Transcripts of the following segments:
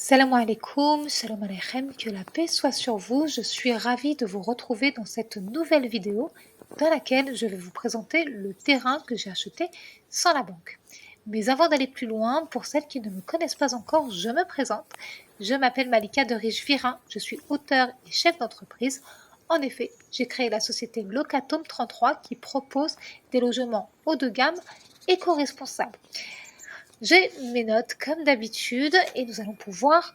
Salam alaikum, salam alaykum, que la paix soit sur vous. Je suis ravie de vous retrouver dans cette nouvelle vidéo dans laquelle je vais vous présenter le terrain que j'ai acheté sans la banque. Mais avant d'aller plus loin, pour celles qui ne me connaissent pas encore, je me présente. Je m'appelle Malika de Riche Virin, je suis auteure et chef d'entreprise. En effet, j'ai créé la société Locatom 33 qui propose des logements haut de gamme éco-responsables. J'ai mes notes comme d'habitude et nous allons pouvoir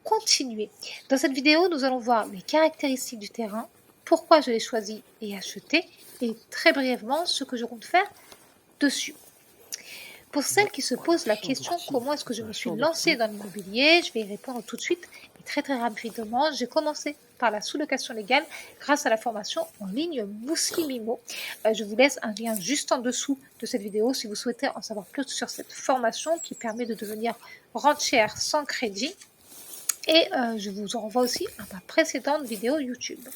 continuer. Dans cette vidéo, nous allons voir les caractéristiques du terrain, pourquoi je l'ai choisi et acheté et très brièvement ce que je compte faire dessus. Pour celles qui se posent la question comment est-ce que je me suis lancée dans l'immobilier, je vais y répondre tout de suite et très rapidement. J'ai commencé par la sous-location légale grâce à la formation en ligne Muslimimo. Je vous laisse un lien juste en dessous de cette vidéo si vous souhaitez en savoir plus sur cette formation qui permet de devenir rentière sans crédit. Et je vous renvoie aussi à ma précédente vidéo YouTube.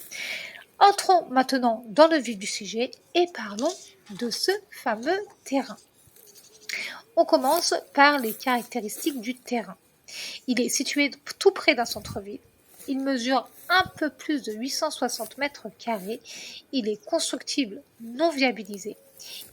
Entrons maintenant dans le vif du sujet et parlons de ce fameux terrain. On commence par les caractéristiques du terrain. Il est situé tout près d'un centre-ville. Il mesure un peu plus de 860 mètres carrés. Il est constructible, non viabilisé.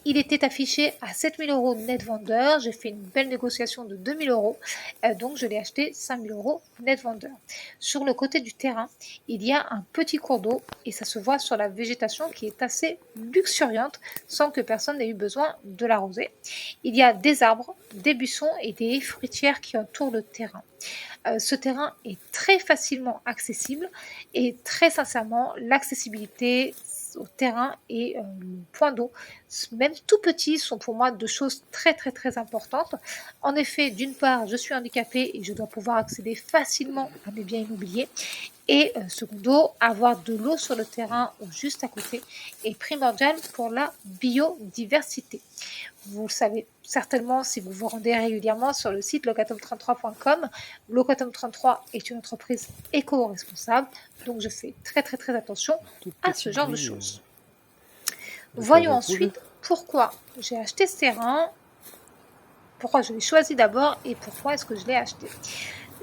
Il était affiché à 7 000 € net vendeur. J'ai fait une belle négociation de 2 000 €, donc je l'ai acheté 5 000 € net vendeur. Sur le côté du terrain, il y a un petit cours d'eau et ça se voit sur la végétation qui est assez luxuriante sans que personne n'ait eu besoin de l'arroser. Il y a des arbres, des buissons et des haies fruitières qui entourent le terrain. Ce terrain est très facilement accessible et très sincèrement, l'accessibilité au terrain et le point d'eau, même tout petits, sont pour moi deux choses très importantes. En effet, d'une part, je suis handicapée et je dois pouvoir accéder facilement à mes biens immobiliers. Et secondo, avoir de l'eau sur le terrain ou juste à côté est primordial pour la biodiversité. Vous le savez certainement si vous vous rendez régulièrement sur le site locatom33.com. Locatom33 est une entreprise éco-responsable, donc je fais très attention à ce genre de choses. Voyons ensuite pourquoi j'ai acheté ce terrain, pourquoi je l'ai choisi d'abord et pourquoi est-ce que je l'ai acheté.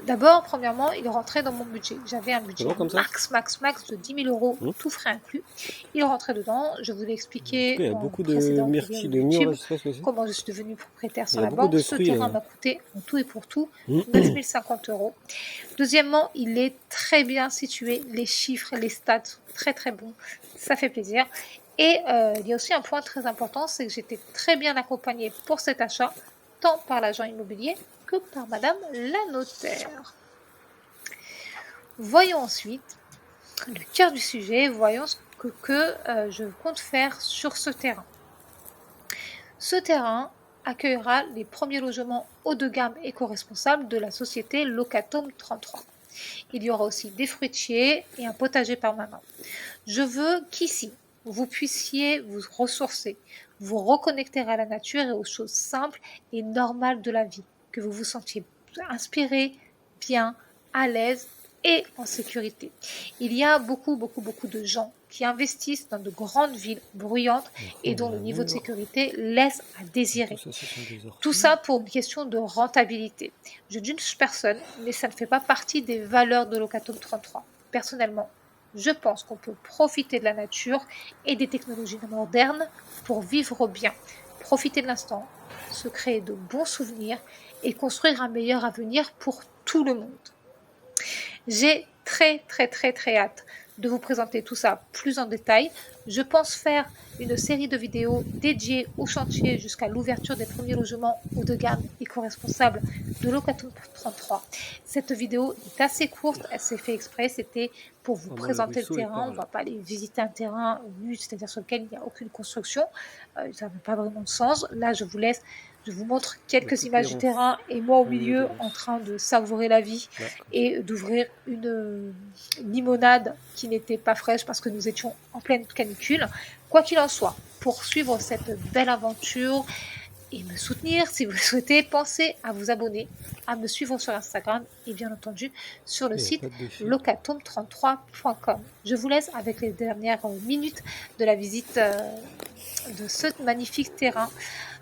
D'abord, premièrement, il rentrait dans mon budget. J'avais un budget max de 10 000 €, tout frais inclus. Il rentrait dedans. Je vous l'ai expliqué dans le précédent vidéo YouTube comment je suis devenue propriétaire sans la banque. Ce terrain m'a coûté en tout et pour tout 9 050 €. Deuxièmement, il est très bien situé. Les chiffres, les stats sont très bons. Ça fait plaisir. Et il y a aussi un point très important, c'est que j'étais très bien accompagnée pour cet achat, tant par l'agent immobilier que par Madame la notaire. Voyons ensuite le cœur du sujet, voyons ce que je compte faire sur ce terrain. Ce terrain accueillera les premiers logements haut de gamme éco-responsables de la société Locatom 33. Il y aura aussi des fruitiers et un potager permanent. Je veux qu'ici, vous puissiez vous ressourcer, vous reconnecter à la nature et aux choses simples et normales de la vie, que vous vous sentiez inspiré, bien, à l'aise et en sécurité. Il y a beaucoup de gens qui investissent dans de grandes villes bruyantes et dont le niveau de sécurité laisse à désirer. Tout ça pour une question de rentabilité. Je juge personne, mais ça ne fait pas partie des valeurs de Locatom 33. Personnellement, je pense qu'on peut profiter de la nature et des technologies modernes pour vivre bien, profiter de l'instant, se créer de bons souvenirs et construire un meilleur avenir pour tout le monde. J'ai très hâte de vous présenter tout ça plus en détail. Je pense faire une série de vidéos dédiées au chantier jusqu'à l'ouverture des premiers logements haut de gamme éco-responsables de Locatom 33. Cette vidéo est assez courte, elle s'est fait exprès, c'était pour vous présenter le terrain. On ne va pas aller visiter un terrain nu, c'est-à-dire sur lequel il n'y a aucune construction. Ça n'a pas vraiment de sens. Là, je vous montre quelques images du terrain et moi au milieu en train de savourer la vie et d'ouvrir une limonade qui n'était pas fraîche parce que nous étions en pleine canicule. Quoi qu'il en soit, pour suivre cette belle aventure et me soutenir, si vous le souhaitez, pensez à vous abonner, à me suivre sur Instagram et bien entendu sur le site locatom33.com. Je vous laisse avec les dernières minutes de la visite de ce magnifique terrain.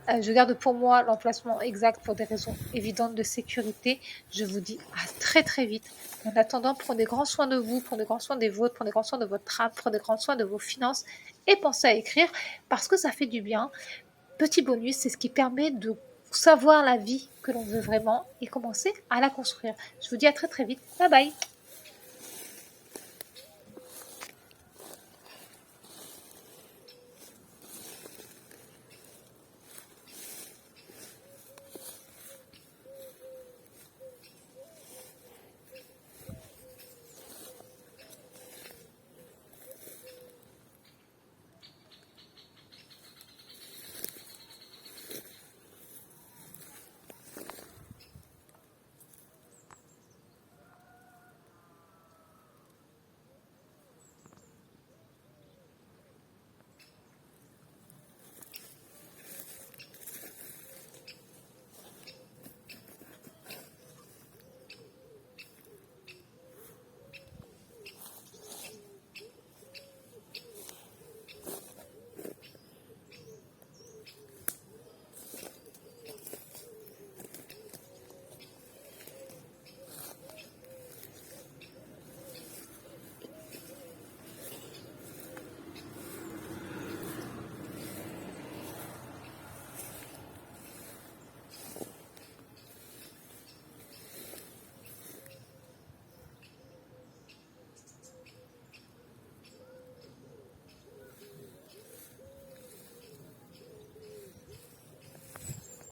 Je garde pour moi l'emplacement exact pour des raisons évidentes de sécurité. Je vous dis à très très vite. En attendant, prenez grand soin de vous, prenez grand soin des vôtres, prenez grand soin de votre âme, prenez grand soin de vos finances et pensez à écrire parce que ça fait du bien. Petit bonus, c'est ce qui permet de savoir la vie que l'on veut vraiment et commencer à la construire. Je vous dis à très très vite. Bye bye.